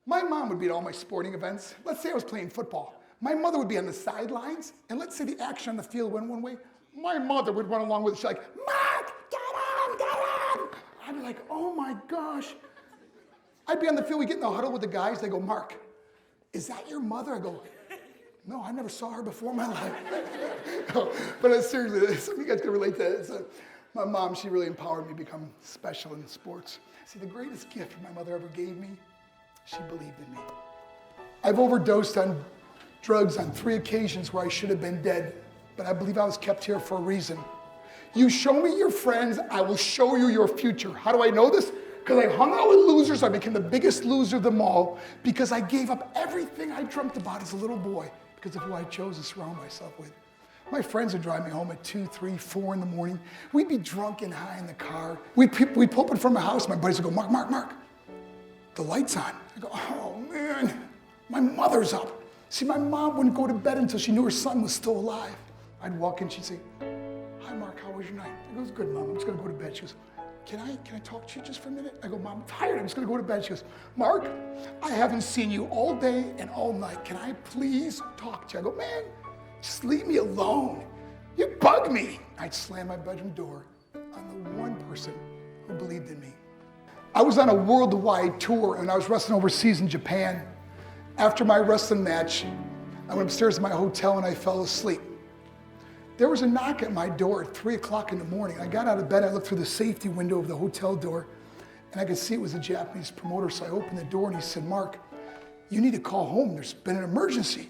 My mom would be at all my sporting events. Let's say I was playing football. My mother would be on the sidelines, and let's say the action on the field went one way. My mother would run along with it. She's like, Mark, get him, get him. I'd be like, oh my gosh. I'd be on the field, we get in the huddle with the guys. They go, Mark, is that your mother? I go, no, I never saw her before in my life. But seriously, some of you guys can relate to that. My mom, she really empowered me to become special in sports. See, the greatest gift my mother ever gave me, she believed in me. I've overdosed on drugs on 3 occasions where I should have been dead, but I believe I was kept here for a reason. You show me your friends, I will show you your future. How do I know this? Because I hung out with losers. I became the biggest loser of them all because I gave up everything I dreamt about as a little boy because of who I chose to surround myself with. My friends would drive me home at 2, 3, 4 in the morning. We'd be drunk and high in the car. We'd pull up in front of my house. My buddies would go, Mark, Mark, Mark, the light's on. I go, oh man, my mother's up. See, my mom wouldn't go to bed until she knew her son was still alive. I'd walk in, she'd say, hi Mark, how was your night? I go, it's good, Mom, I'm just gonna go to bed. She goes, can I talk to you just for a minute? I go, Mom, I'm tired, I'm just gonna go to bed. She goes, Mark, I haven't seen you all day and all night. Can I please talk to you? I go, man, just leave me alone. You bug me. I'd slam my bedroom door on the one person who believed in me. I was on a worldwide tour and I was wrestling overseas in Japan. After my wrestling match, I went upstairs to my hotel and I fell asleep. There was a knock at my door at 3 o'clock in the morning. I got out of bed, I looked through the safety window of the hotel door, and I could see it was a Japanese promoter, so I opened the door and he said, Mark, you need to call home, there's been an emergency.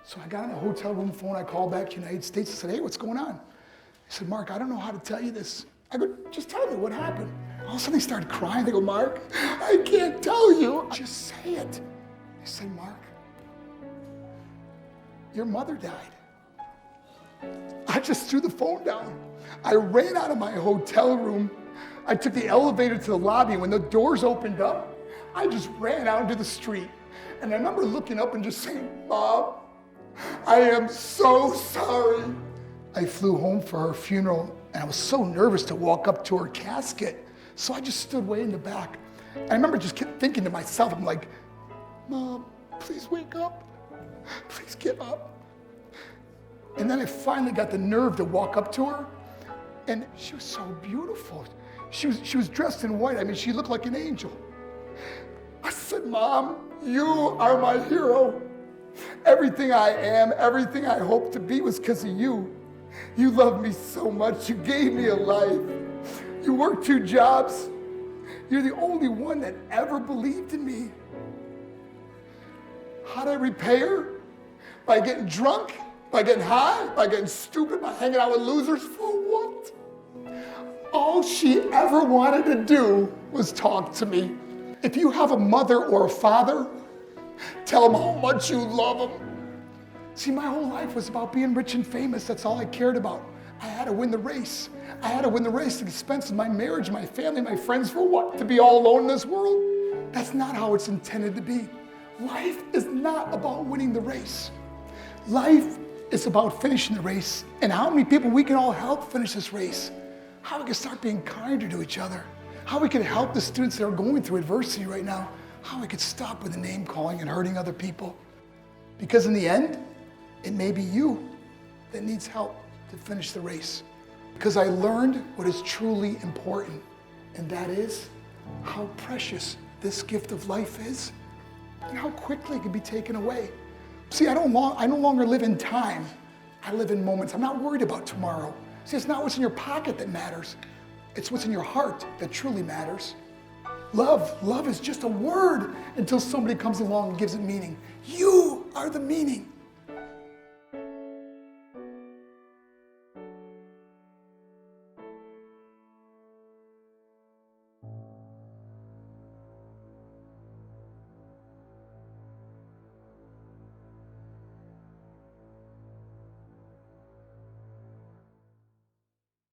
So I got on the hotel room phone, I called back to the United States, I said, hey, what's going on? He said, Mark, I don't know how to tell you this. I go, just tell me what happened. All of a sudden they started crying, they go, Mark, I can't tell you. Just say it. I said, Mark, your mother died. I just threw the phone down. I ran out of my hotel room. I took the elevator to the lobby. When the doors opened up, I just ran out into the street. And I remember looking up and just saying, Mom, I am so sorry. I flew home for her funeral and I was so nervous to walk up to her casket. So I just stood way in the back. I remember just kept thinking to myself, I'm like, Mom, please wake up. Please get up. And then I finally got the nerve to walk up to her, and she was so beautiful. She was dressed in white. I mean, she looked like an angel. I said, Mom, you are my hero. Everything I am, everything I hope to be was because of you. You loved me so much. You gave me a life. You worked 2 jobs. You're the only one that ever believed in me. How did I repay her? By getting drunk? By getting high? By getting stupid? By hanging out with losers? For what? All she ever wanted to do was talk to me. If you have a mother or a father, tell them how much you love them. See, my whole life was about being rich and famous. That's all I cared about. I had to win the race. I had to win the race at the expense of my marriage, my family, my friends. For what? To be all alone in this world? That's not how it's intended to be. Life is not about winning the race. Life is about finishing the race, and how many people we can all help finish this race. How we can start being kinder to each other. How we can help the students that are going through adversity right now. How we could stop with the name calling and hurting other people. Because in the end, it may be you that needs help to finish the race. Because I learned what is truly important, and that is how precious this gift of life is and how quickly it can be taken away. See, I no longer live in time. I live in moments. I'm not worried about tomorrow. See, it's not what's in your pocket that matters. It's what's in your heart that truly matters. Love is just a word until somebody comes along and gives it meaning. You are the meaning.